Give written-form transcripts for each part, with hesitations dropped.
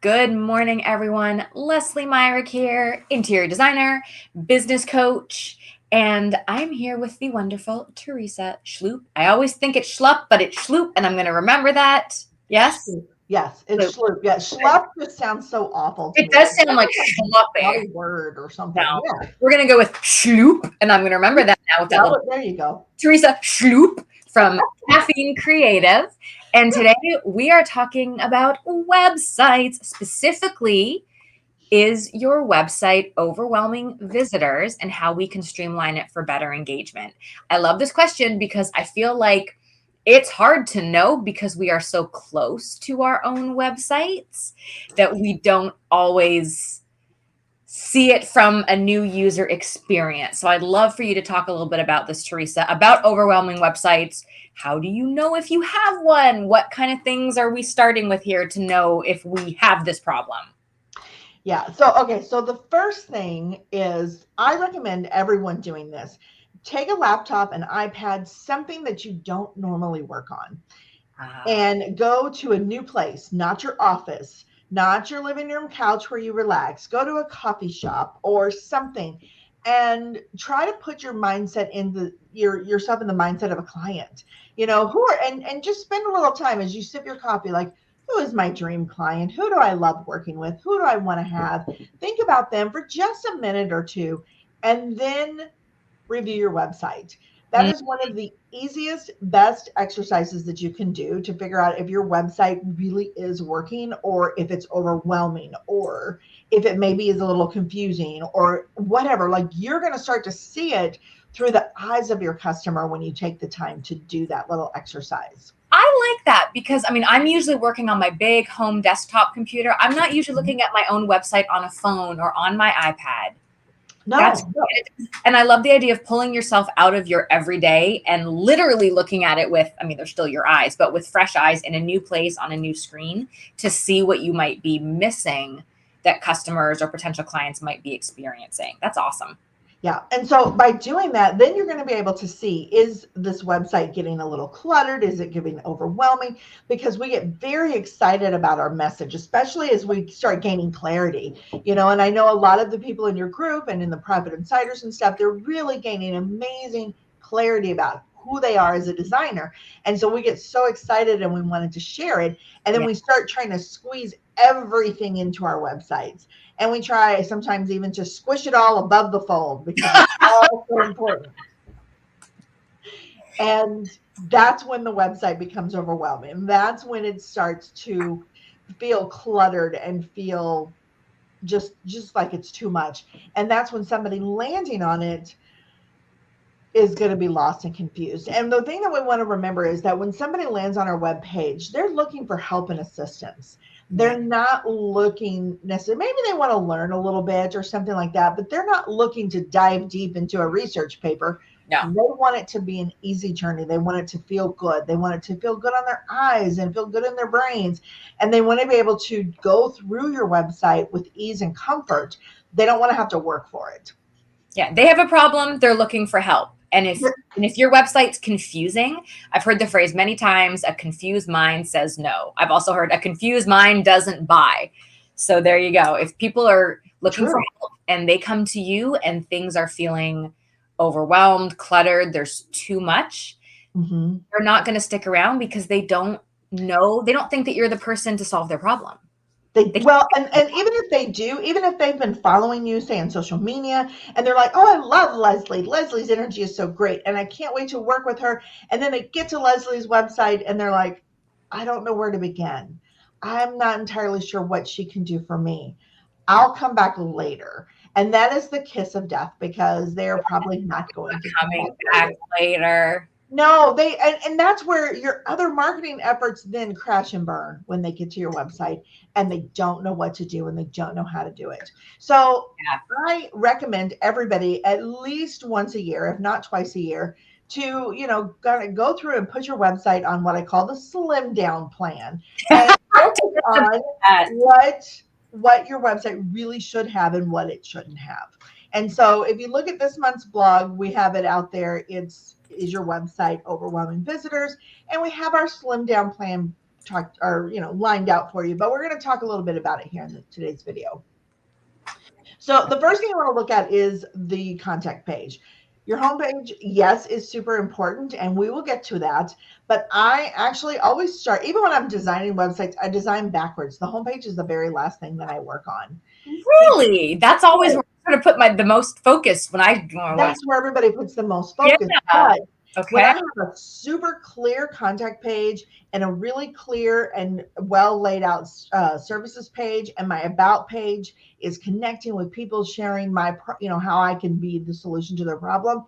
Good morning, everyone. Leslie Myrick here, interior designer, business coach, and I'm here with the wonderful Teresa Schloop. I always think it's Schlupp, but it's Schloop, and I'm going to remember that. Yes? Yes, it's Schloop. schloop. Yeah, schlup just sounds so awful to It me. does It sound sounds like like a schluppy. naughty word or No, something. Yeah. we're going to go with Schloop, and I'm going to remember that now with that little There you go. Teresa Schloop from Caffeine Creative. And today we are talking about websites, specifically, is your website overwhelming visitors and how we can streamline it for better engagement? I love this question because I feel like it's hard to know because we are so close to our own websites that we don't always see it from a new user experience. So I'd love for you to talk a little bit about this, Teresa, about overwhelming websites. How do you know if you have one? What kind of things are we starting with here to know if we have this problem? Yeah. So the first thing is I recommend everyone doing this. Take a laptop, an iPad, something that you don't normally work on, and go to a new place, not your office, not your living room couch where you relax. Go to a coffee shop or something and try to put your mindset in yourself in the mindset of a client. Who are and just spend a little time as you sip your coffee, like, who is my dream client? Who do I love working with? Who do I want to have? Think about them for just a minute or two, and then review your website. That Mm, is one of the easiest, best exercises that you can do to figure out if your website really is working or if it's overwhelming or if it maybe is a little confusing or whatever. Like, you're going to start to see it through the eyes of your customer when you take the time to do that little exercise. I like that because I'm usually working on my big home desktop computer. I'm not usually looking at my own website on a phone or on my iPad. That's No, no. and I love the idea of pulling yourself out of your everyday and literally looking at it with, they're still your eyes, but with fresh eyes in a new place on a new screen to see what you might be missing that customers or potential clients might be experiencing. That's awesome. Yeah. And so by doing that, then you're going to be able to see, is this website getting a little cluttered? Is it getting overwhelming? Because we get very excited about our message, especially as we start gaining clarity. And I know a lot of the people in your group and in the private insiders and stuff, they're really gaining amazing clarity about who they are as a designer. And so we get so excited and we wanted to share it. And then Yeah. we start trying to squeeze everything into our websites. And we try sometimes even to squish it all above the fold because it's all so important. And that's when the website becomes overwhelming. That's when it starts to feel cluttered and feel just like it's too much. And that's when somebody landing on it is going to be lost and confused. And the thing that we want to remember is that when somebody lands on our web page, they're looking for help and assistance. Yeah. They're not looking necessarily, maybe they want to learn a little bit or something like that, but they're not looking to dive deep into a research paper. No. They want it to be an easy journey. They want it to feel good. They want it to feel good on their eyes and feel good in their brains. And they want to be able to go through your website with ease and comfort. They don't want to have to work for it. Yeah, they have a problem, they're looking for help. And if your website's confusing, I've heard the phrase many times, a confused mind says no. I've also heard a confused mind doesn't buy. So there you go. If people are looking for True. help and they come to you and things are feeling overwhelmed, cluttered, there's too much, Mhm. they're not going to stick around because they don't know, they don't think that you're the person to solve their problem. They They well, and even if they do, even if they've been following you, say on social media, and they're like, "Oh, I love Leslie. Leslie's energy is so great, and I can't wait to work with her." And then they get to Leslie's website, and they're like, "I don't know where to begin. I'm not entirely sure what she can do for me. I'll come back later." And that is the kiss of death because they are probably not going to come coming back back later. later. No, and that's where your other marketing efforts then crash and burn when they get to your website and they don't know what to do and they don't know how to do it. So Yeah. I recommend everybody at least once a year, if not twice a year, to go through and put your website on what I call the slim down plan and focus on That. what your website really should have and what it shouldn't have. And so if you look at this month's blog, we have it out there. Is your website overwhelming visitors? And we have our slim down plan talked or lined out for you, but we're going to talk a little bit about it here in today's video. So the first thing you want to look at is the contact page. Your homepage, yes, is super important, and we will get to that. But I actually always start, even when I'm designing websites, I design backwards. The homepage is the very last thing that I work on. Really? That's always where I put the most focus when I do my website. That's where everybody puts the most focus. Yeah. But when I have a super clear contact page and a really clear and well laid out services page, and my about page is connecting with people, sharing my, how I can be the solution to their problem,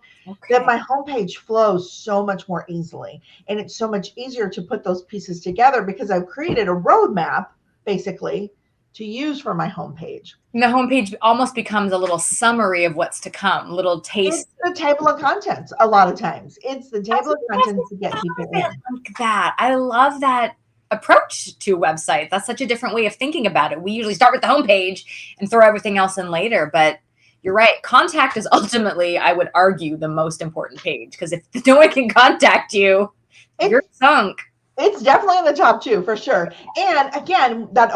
that my homepage flows so much more easily. And it's so much easier to put those pieces together because I've created a roadmap, basically, to use for my homepage. And the homepage almost becomes a little summary of what's to come, little taste. It's the table of contents a lot of times. It's the table of contents to get people in. Like that. I love that approach to a website. That's such a different way of thinking about it. We usually start with the homepage and throw everything else in later. But you're right. Contact is ultimately, I would argue, the most important page, because if no one can contact you, you're sunk. It's definitely in the top 2 for sure. And again, that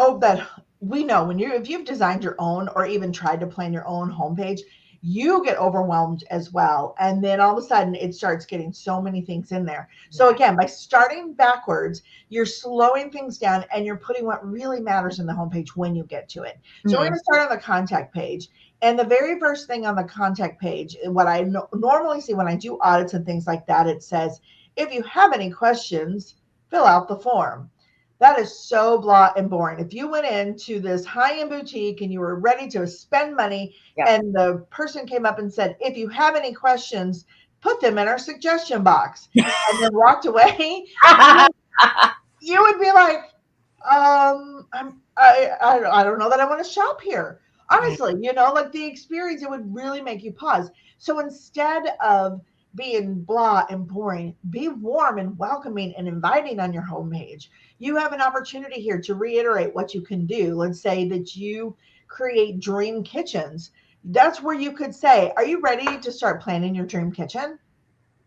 we know if you've designed your own or even tried to plan your own homepage, you get overwhelmed as well. And then all of a sudden it starts getting so many things in there. So again, by starting backwards, you're slowing things down and you're putting what really matters in the homepage when you get to it. So we're going to start on the contact page. And the very first thing on the contact page, what I normally see when I do audits and things like that, it says, if you have any questions, fill out the form. That is so blah and boring. If you went into this high-end boutique and you were ready to spend money and the person came up and said, if you have any questions, put them in our suggestion box, and then walked away, you would be like, I don't know that I want to shop here. Honestly, like the experience, it would really make you pause. So instead of being blah and boring, be warm and welcoming and inviting on your homepage. You have an opportunity here to reiterate what you can do. Let's say that you create dream kitchens. That's where you could say, are you ready to start planning your dream kitchen?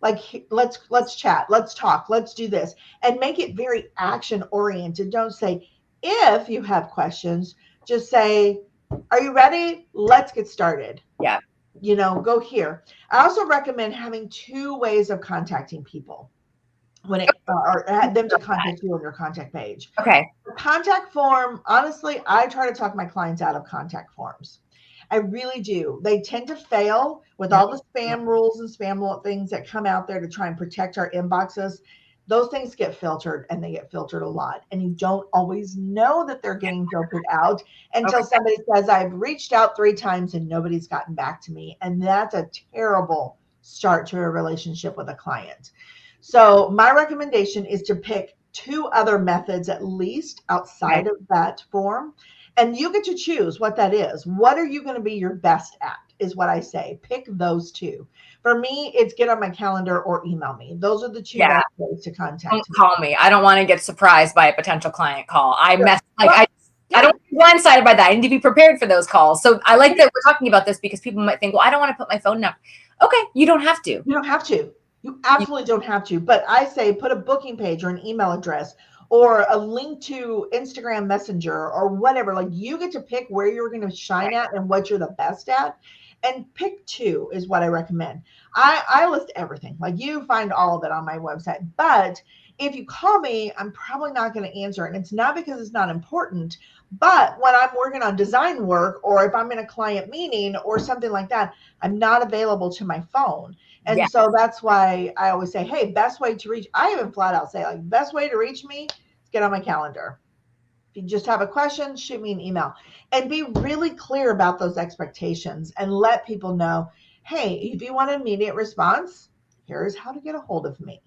Like, let's chat, let's talk, let's do this, and make it very action oriented. Don't say, if you have questions, just say, are you ready? Let's get started. Yeah. Go here. I also recommend having 2 ways of contacting people when or them to contact you on your contact page. Okay. The contact form, honestly, I try to talk my clients out of contact forms. I really do. They tend to fail with all the spam rules and spam things that come out there to try and protect our inboxes. Those things get filtered, and they get filtered a lot. And you don't always know that they're getting filtered out until somebody says, I've reached out 3 times and nobody's gotten back to me. And that's a terrible start to a relationship with a client. So my recommendation is to pick 2 other methods, at least outside of that form. And you get to choose what that is. What are you going to be your best at, is what I say. Pick those 2. For me, it's get on my calendar or email me. Those are the 2 best ways to contact Don't call me. I don't want to get surprised by a potential client call. I don't be blindsided by that. I need to be prepared for those calls. So I like that we're talking about this, because people might think, well, I don't want to put my phone number. Okay, you don't have to. You don't have to. You absolutely don't have to. But I say put a booking page or an email address or a link to Instagram Messenger or whatever. Like, you get to pick where you're going to shine at and what you're the best at. And pick 2 is what I recommend. I list everything. Like, you find all of it on my website. But if you call me, I'm probably not going to answer. And it's not because it's not important. But when I'm working on design work, or if I'm in a client meeting or something like that, I'm not available to my phone. And so that's why I always say, hey, best way to reach, I even flat out say, like, best way to reach me is get on my calendar. If you just have a question, shoot me an email, and be really clear about those expectations and let people know, hey, if you want an immediate response, here's how to get a hold of me.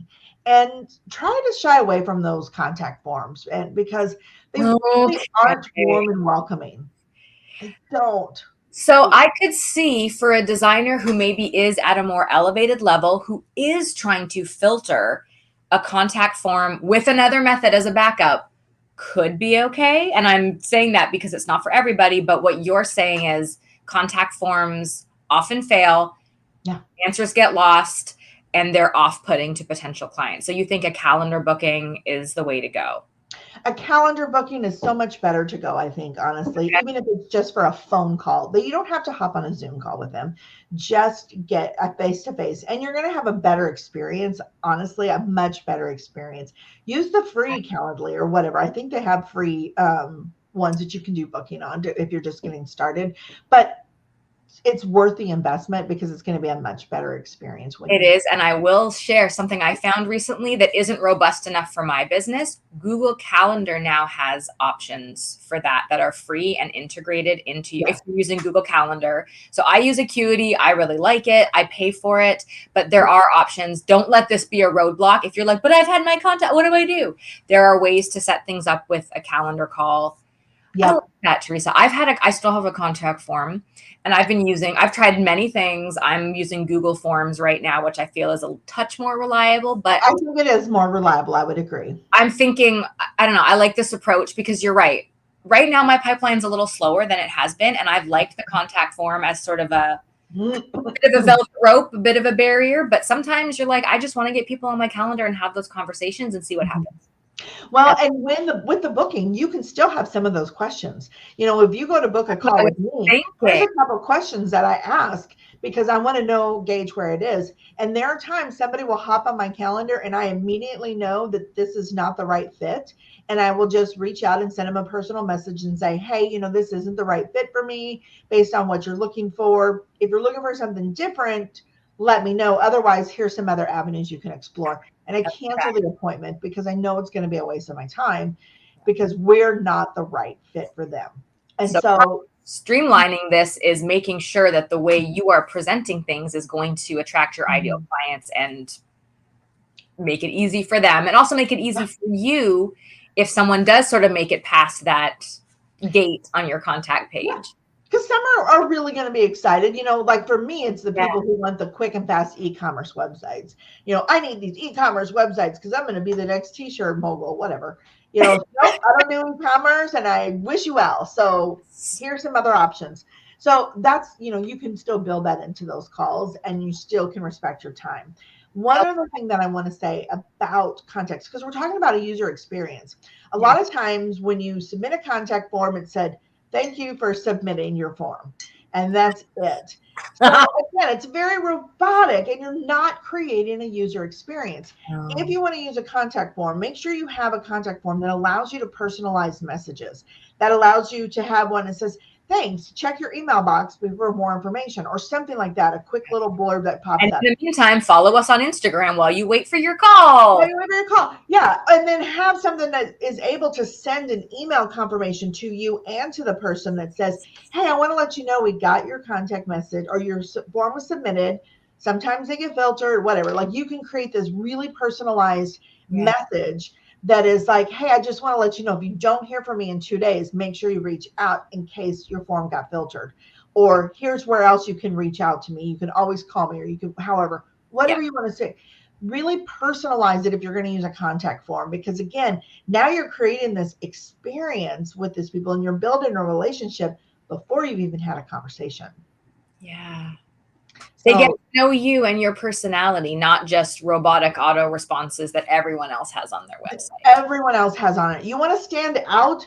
And try to shy away from those contact forms, and because they really aren't warm and welcoming. They don't. So I could see, for a designer who maybe is at a more elevated level, who is trying to filter, a contact form with another method as a backup could be okay. And I'm saying that because it's not for everybody, but what you're saying is contact forms often fail. Answers get lost, and they're off-putting to potential clients. So you think a calendar booking is the way to go? A calendar booking is so much better to go, I think, honestly, Okay. even if it's just for a phone call. But you don't have to hop on a Zoom call with them. Just get a face-to-face, and you're going to have a better experience, honestly, a much better experience. Use the free Calendly or whatever. I think they have free ones that you can do booking on if you're just getting started. But it's worth the investment because it's going to be a much better experience when It you. is. And I will share something I found recently that isn't robust enough for my business. Google Calendar now has options for that are free and integrated into you if you're using Google Calendar. So I use Acuity. I really like it. I pay for it, but there are options. Don't let this be a roadblock. If you're like, but I've had my contact, what do I do? There are ways to set things up with a calendar call. I like that, Teresa. I still have a contact form, and I've tried many things. I'm using Google Forms right now, which I feel is a touch more reliable, but I think it is more reliable. I would agree. I'm thinking, I don't know, I like this approach because you're right. Right now, my pipeline's a little slower than it has been, and I've liked the contact form as sort of a bit of a velvet rope, a bit of a barrier, but sometimes you're like, I just want to get people on my calendar and have those conversations and see what happens. Well, and with the booking, you can still have some of those questions. If you go to book a call with me, there's a couple of questions that I ask because I want to gauge where it is. And there are times somebody will hop on my calendar and I immediately know that this is not the right fit. And I will just reach out and send them a personal message and say, hey, this isn't the right fit for me based on what you're looking for. If you're looking for something different, let me know. Otherwise, here's some other avenues you can explore. And I cancel the appointment because I know it's going to be a waste of my time because we're not the right fit for them. And so streamlining this is making sure that the way you are presenting things is going to attract your ideal clients and make it easy for them, and also make it easy for you if someone does sort of make it past that gate on your contact page. Because some are really going to be excited. Like for me, it's the people who want the quick and fast e-commerce websites. I need these e-commerce websites because I'm going to be the next t-shirt mogul, whatever. Nope, I don't do e-commerce and I wish you well. So here's some other options. So that's, you can still build that into those calls and you still can respect your time. One other thing that I want to say about context, because we're talking about a user experience. A lot of times when you submit a contact form, it said, thank you for submitting your form. And that's it. So again, it's very robotic and you're not creating a user experience. If you want to use a contact form, make sure you have a contact form that allows you to personalize messages, that allows you to have one that says, thanks, check your email box for more information or something like that, a quick little blurb that pops up. In the meantime, follow us on Instagram while you wait for your call. Yeah, and then have something that is able to send an email confirmation to you and to the person that says, hey, I want to let you know we got your contact message or your form was submitted. Sometimes they get filtered, whatever. Like you can create this really personalized message that is like, hey, I just want to let you know if you don't hear from me in 2 days, make sure you reach out in case your form got filtered. Or here's where else you can reach out to me. You can always call me or you can, however, whatever you want to say. Really personalize it if you're going to use a contact form, because again, now you're creating this experience with these people and you're building a relationship before you've even had a conversation. Yeah. They get to know you and your personality, not just robotic auto responses that everyone else has on their website. Everyone else has on it. You want to stand out,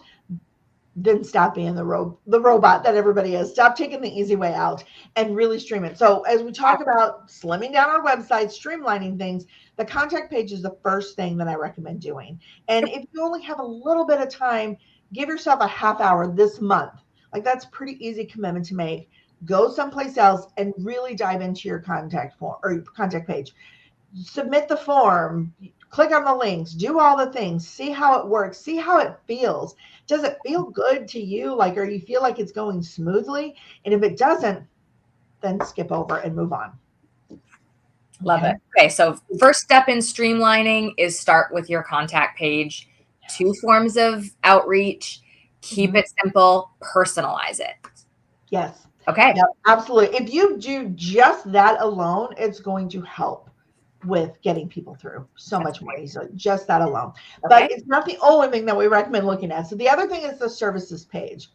then stop being the robot that everybody is. Stop taking the easy way out and really stream it. So as we talk about slimming down our website, streamlining things, the contact page is the first thing that I recommend doing. And if you only have a little bit of time, give yourself a half hour this month. Like that's pretty easy commitment to make. Go someplace else and really dive into your contact form or your contact page. Submit the form, click on the links, do all the things, see how it works, see how it feels. Does it feel good to you? Or you feel like it's going smoothly? And if it doesn't, then skip over and move on. Love it. Okay, so first step in streamlining is start with your contact page. 2 forms of outreach. Keep it simple. Personalize it. Yes. Okay. Yep, absolutely. If you do just that alone, it's going to help with getting people through so much more easily, just that alone. But it's not the only thing that we recommend looking at. So the other thing is the services page.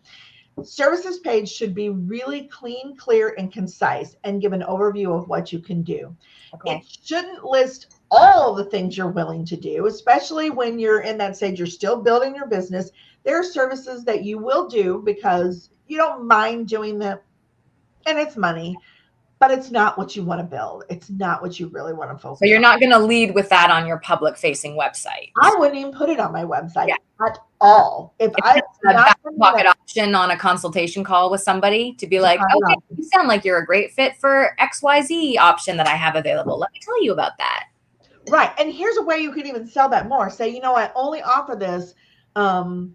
Services page should be really clean, clear, and concise and give an overview of what you can do. It shouldn't list all the things you're willing to do, especially when you're in that stage, you're still building your business. There are services that you will do because you don't mind doing them and it's money, but it's not what you want to build. It's not what you really want to focus So you're on. not going to lead with that on your public facing website. I wouldn't even put it on my website at all. If I a back pocket option on a consultation call with somebody to be like, okay, you sound like you're a great fit for XYZ option that I have available. Let me tell you about that. Right. And here's a way you could even sell that more. Say, I only offer this on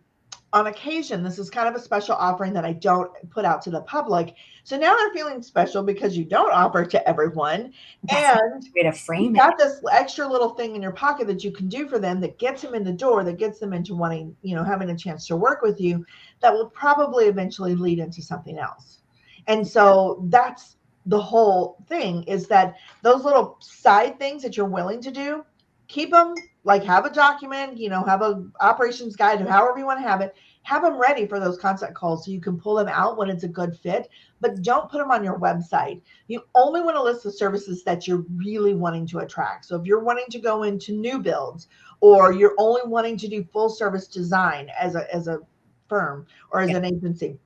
occasion. This is kind of a special offering that I don't put out to the public. So now they're feeling special because you don't offer it to everyone. That's and a way to frame you got this extra little thing in your pocket that you can do for them that gets them in the door, that gets them into wanting, having a chance to work with you, that will probably eventually lead into something else. And so that's the whole thing, is that those little side things that you're willing to do, keep them, like have a document, have a operations guide, however you want to have them ready for those consult calls so you can pull them out when it's a good fit, but don't put them on your website. You only want to list the services that you're really wanting to attract. So if you're wanting to go into new builds, or you're only wanting to do full service design as a firm or as an agency,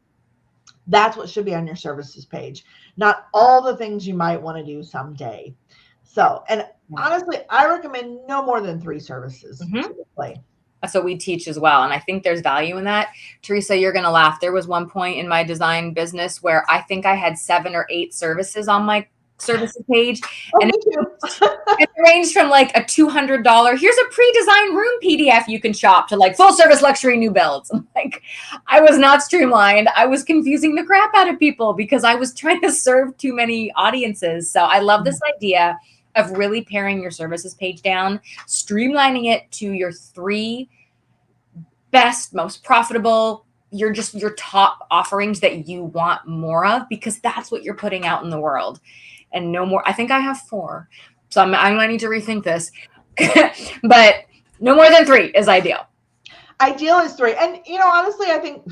that's what should be on your services page, not all the things you might want to do someday. So, and honestly, I recommend no more than 3 services. That's what we teach as well. And I think there's value in that. Teresa, you're going to laugh. There was one point in my design business where I think I had 7 or 8 services on my services page. And it ranged from like a $200, here's a pre-designed room PDF you can shop, to like full service luxury new builds. Like, I was not streamlined. I was confusing the crap out of people because I was trying to serve too many audiences. So I love this idea of really paring your services page down, streamlining it to your 3 best, most profitable, your top offerings that you want more of, because that's what you're putting out in the world. And no more. I think I have 4. So I might need to rethink this. But no more than 3 is ideal. Ideal is 3. And, honestly, I think,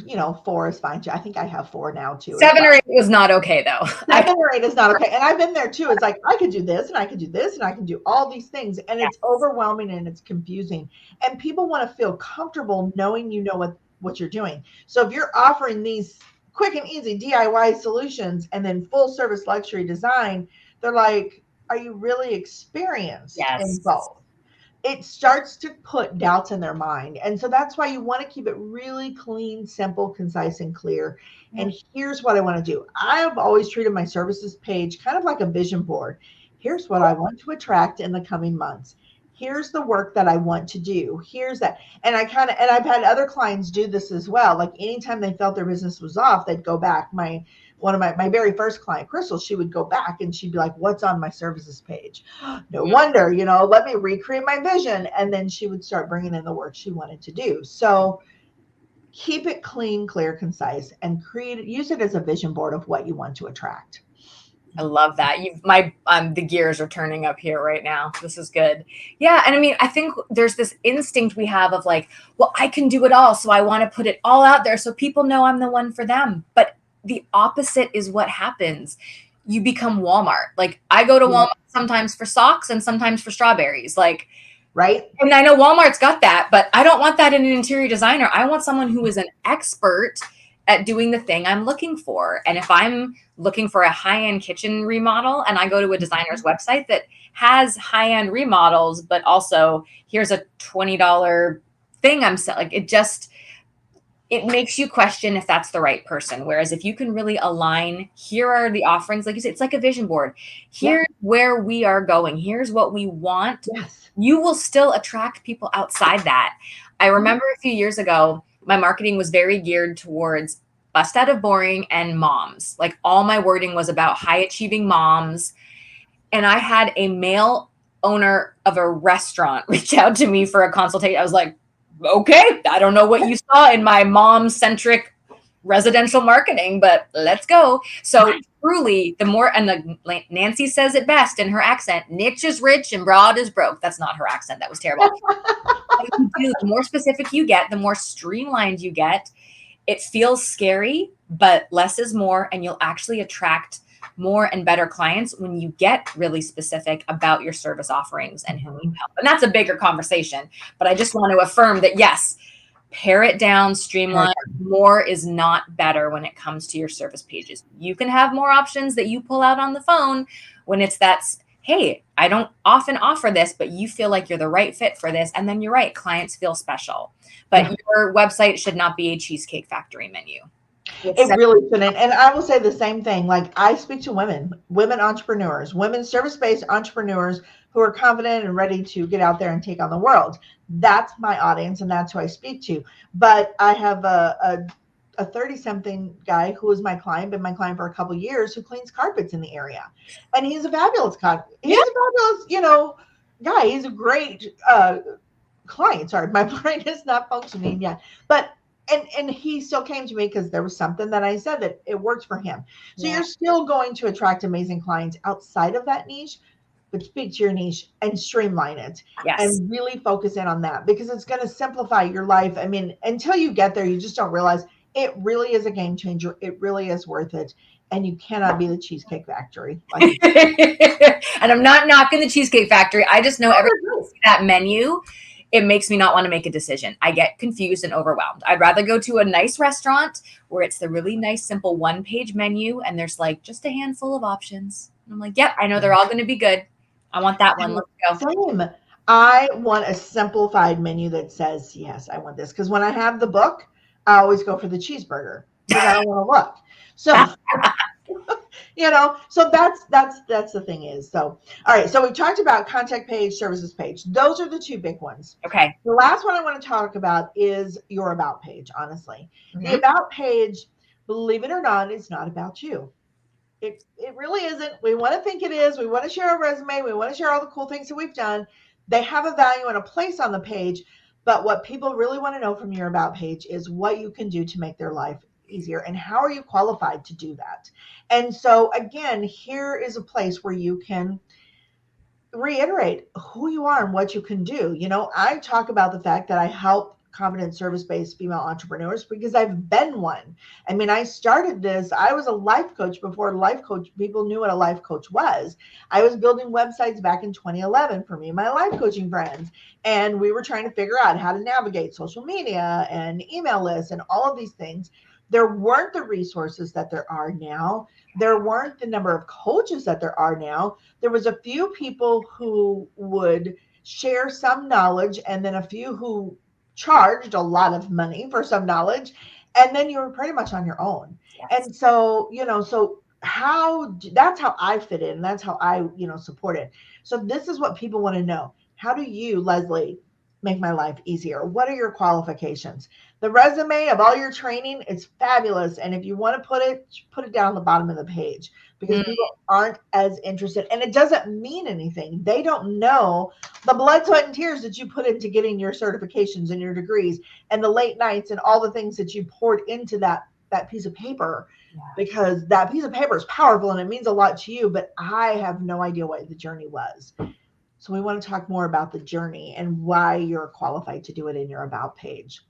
4 is fine too. I think I have 4 now too. 7 or 8 was not okay though. 7 or 8 is not okay. And I've been there too. It's like, I could do this and I could do this and I can do all these things. And it's overwhelming and it's confusing. And people want to feel comfortable knowing what you're doing. So if you're offering these quick and easy DIY solutions and then full service luxury design, they're like, are you really experienced in both? It starts to put doubts in their mind. And so that's why you want to keep it really clean, simple, concise, and clear. And here's what I want to do. I have always treated my services page kind of like a vision board. Here's what I want to attract in the coming months. Here's the work that I want to do. Here's that. And I've had other clients do this as well. Like anytime they felt their business was off, they'd go back. One of my very first client, Crystal, she would go back and she'd be like, what's on my services page? No wonder, let me recreate my vision. And then she would start bringing in the work she wanted to do. So keep it clean, clear, concise, and use it as a vision board of what you want to attract. I love that. The gears are turning up here right now. This is good. Yeah. And I mean, I think there's this instinct we have of like, well, I can do it all. So I want to put it all out there so people know I'm the one for them. But the opposite is what happens. You become Walmart. Like, I go to Walmart sometimes for socks and sometimes for strawberries. Like, right. And I know Walmart's got that, but I don't want that in an interior designer. I want someone who is an expert at doing the thing I'm looking for. And if I'm looking for a high-end kitchen remodel and I go to a designer's website that has high-end remodels, but also here's a $20 thing I'm selling, it makes you question if that's the right person. Whereas if you can really align, here are the offerings, like you said, it's like a vision board. Here's where we are going. Here's what we want. Yes. You will still attract people outside that. I remember a few years ago, my marketing was very geared towards bust out of boring and moms. Like, all my wording was about high achieving moms. And I had a male owner of a restaurant reach out to me for a consultation. I was like, okay, I don't know what you saw in my mom-centric residential marketing, but let's go. So truly, Nancy says it best in her accent, niche is rich and broad is broke. That's not her accent. That was terrible. The more specific you get, the more streamlined you get. It feels scary, but less is more, and you'll actually attract more and better clients when you get really specific about your service offerings and who you help. And that's a bigger conversation, but I just want to affirm that, yes, pare it down, streamline. More is not better when it comes to your service pages. You can have more options that you pull out on the phone when it's hey, I don't often offer this, but you feel like you're the right fit for this. And then you're right, clients feel special. But your website should not be a Cheesecake Factory menu. It really shouldn't. And I will say the same thing. Like, I speak to women entrepreneurs, women service-based entrepreneurs who are confident and ready to get out there and take on the world. That's my audience, and that's who I speak to. But I have a 30-something guy who is my client, been my client for a couple of years, who cleans carpets in the area. And he's a fabulous guy. He's a great client. Sorry, my brain is not functioning yet. But and he still came to me because there was something that I said that it worked for him. So you're still going to attract amazing clients outside of that niche, but speak to your niche and streamline it. And really focus in on that, because it's going to simplify your life. I mean, until you get there, you just don't realize it really is a game changer. It really is worth it. And you cannot be the Cheesecake Factory. And I'm not knocking the Cheesecake Factory. I just know every time I see that menu, it makes me not want to make a decision. I get confused and overwhelmed. I'd rather go to a nice restaurant where it's the really nice, simple one-page menu and there's like just a handful of options. And I'm like, yep, I know they're all going to be good. I want that one. Let's go. Same. I want a simplified menu that says, yes, I want this. Because when I have the book, I always go for the cheeseburger because I don't want to look. So, so that's the thing is. So, all right. So we talked about contact page, services page. Those are the two big ones. Okay. The last one I want to talk about is your about page, honestly. Mm-hmm. The about page, believe it or not, is not about you. It really isn't. We want to think it is. We want to share our resume. We want to share all the cool things that we've done. They have a value and a place on the page. But what people really want to know from your about page is what you can do to make their life easier and how are you qualified to do that. And so again, here is a place where you can reiterate who you are and what you can do. I talk about the fact that I help confident service-based female entrepreneurs because I've been one. I mean, I started this, I was a life coach before life coach, people knew what a life coach was. I was building websites back in 2011 for me and my life coaching friends. And we were trying to figure out how to navigate social media and email lists and all of these things. There weren't the resources that there are now. There weren't the number of coaches that there are now. There was a few people who would share some knowledge and then a few who charged a lot of money for some knowledge. And then you were pretty much on your own. Yes. And so, that's how I fit in. That's how I, support it. So this is what people want to know. How do you, Leslie, make my life easier? What are your qualifications? The resume of all your training is fabulous. And if you want to put it down the bottom of the page because people aren't as interested. And it doesn't mean anything. They don't know the blood, sweat, and tears that you put into getting your certifications and your degrees and the late nights and all the things that you poured into that piece of paper, because that piece of paper is powerful and it means a lot to you. But I have no idea what the journey was. So we want to talk more about the journey and why you're qualified to do it in your about page.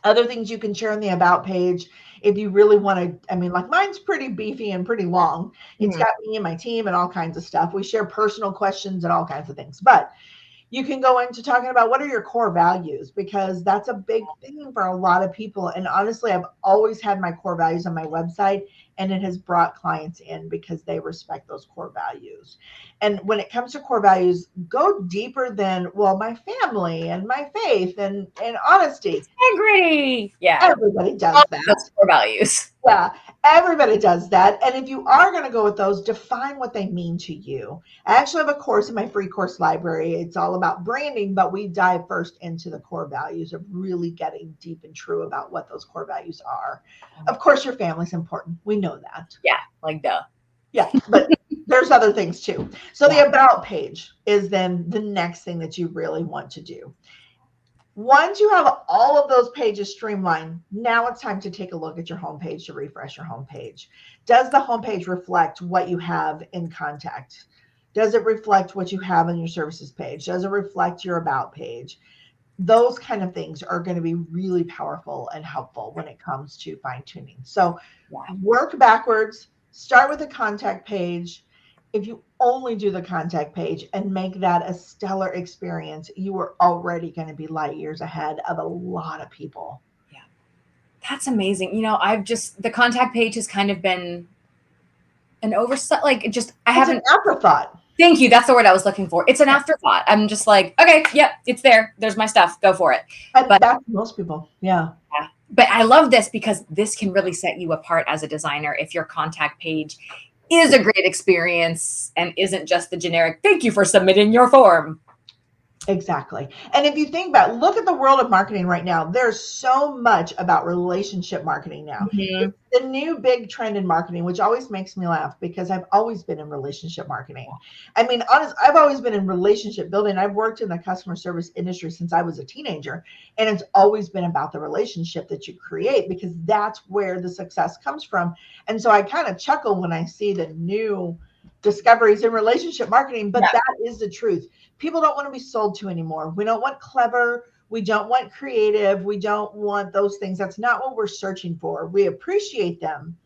Other things you can share in the about page, if you really want to, like mine's pretty beefy and pretty long. It's got me and my team and all kinds of stuff. We share personal questions and all kinds of things. But you can go into talking about what are your core values, because that's a big thing for a lot of people. And honestly, I've always had my core values on my website, and it has brought clients in because they respect those core values. And when it comes to core values, go deeper than, my family and my faith and honesty. Integrity. Yeah. Everybody does that. Those core values. Yeah, everybody does that. And if you are going to go with those, define what they mean to you. I actually have a course in my free course library. It's all about branding, but we dive first into the core values of really getting deep and true about what those core values are. Of course, your family's important. We know that. Yeah, like duh. Yeah, but there's other things too. So the about page is then the next thing that you really want to do. Once you have all of those pages streamlined, now it's time to take a look at your homepage to refresh your homepage. Does the homepage reflect what you have in contact? Does it reflect what you have on your services page? Does it reflect your about page? Those kind of things are going to be really powerful and helpful when it comes to fine tuning. So work backwards, Start with a contact page. If you only do the contact page and make that a stellar experience, you are already going to be light years ahead of a lot of people. Yeah. That's amazing. You know, the contact page has kind of been an oversight. Like I haven't. It's an afterthought. Thank you. That's the word I was looking for. It's an afterthought. I'm just like, okay, yep, it's there. There's my stuff. Go for it. But that's most people. Yeah. But I love this because this can really set you apart as a designer if your contact page is a great experience and isn't just the generic, thank you for submitting your form. Exactly. And if you think about, look at the world of marketing right now. There's so much about relationship marketing now. Mm-hmm. It's the new big trend in marketing, which always makes me laugh because I've always been in relationship marketing. I mean, honest, I've always been in relationship building. I've worked in the customer service industry since I was a teenager, and it's always been about the relationship that you create because that's where the success comes from. And so I kind of chuckle when I see the new discoveries in relationship marketing, but that is the truth. People don't want to be sold to anymore. We don't want clever. We don't want creative. We don't want those things. That's not what we're searching for. We appreciate them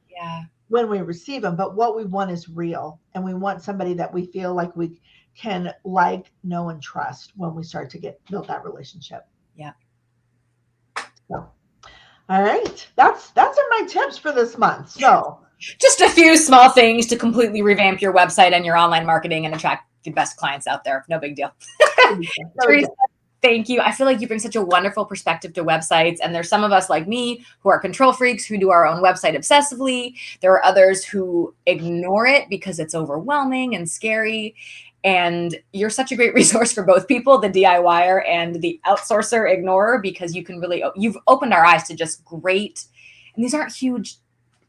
when we receive them, but what we want is real. And we want somebody that we feel like we can like, know, and trust when we start to build that relationship. Yeah. So, all right. That's my tips for this month. So just a few small things to completely revamp your website and your online marketing and attract the best clients out there. No big deal. Teresa, thank you. I feel like you bring such a wonderful perspective to websites. And there's some of us like me who are control freaks who do our own website obsessively. There are others who ignore it because it's overwhelming and scary. And you're such a great resource for both people, the DIYer and the outsourcer ignorer, because you've opened our eyes to just great, and these aren't huge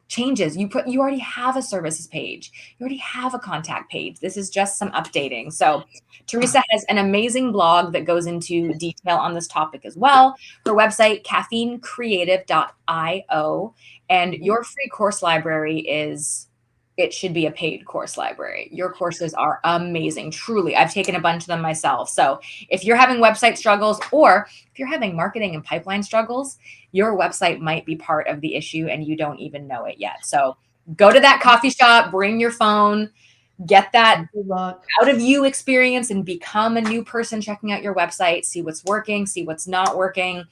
changes. You already have a services page. You already have a contact page. This is just some updating. So Teresa has an amazing blog that goes into detail on this topic as well. Her website, caffeinecreative.io, and your free course library it should be a paid course library. Your courses are amazing. Truly. I've taken a bunch of them myself. So if you're having website struggles or if you're having marketing and pipeline struggles, your website might be part of the issue and you don't even know it yet. So go to that coffee shop, bring your phone, get that out of you experience and become a new person checking out your website, see what's working, see what's not working,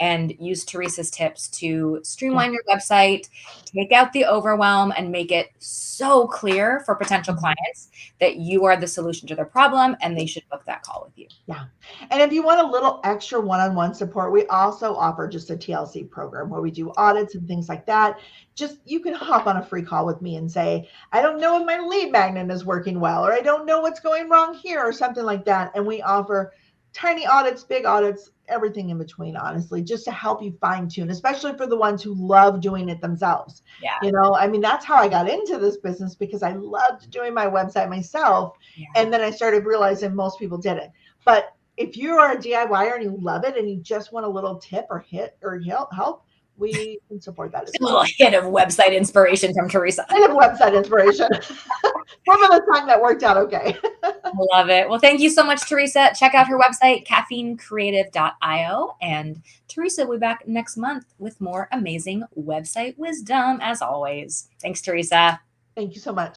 and use Teresa's tips to streamline your website, take out the overwhelm, and make it so clear for potential clients that you are the solution to their problem and they should book that call with you. Yeah. And if you want a little extra one-on-one support, we also offer just a TLC program where we do audits and things like that. Just, you can hop on a free call with me and say, I don't know if my lead magnet is working well, or I don't know what's going wrong here, or something like that. And we offer tiny audits, big audits, everything in between, honestly, just to help you fine tune, especially for the ones who love doing it themselves. Yeah. You know, I mean, that's how I got into this business, because I loved doing my website myself. Yeah. And then I started realizing most people didn't. But if you are a DIYer and you love it and you just want a little tip or help, we can support that as well. A little hit of website inspiration from Teresa. Hit of website inspiration. Some of the time that worked out okay. Love it. Well, thank you so much, Teresa. Check out her website, caffeinecreative.io. And Teresa will be back next month with more amazing website wisdom, as always. Thanks, Teresa. Thank you so much.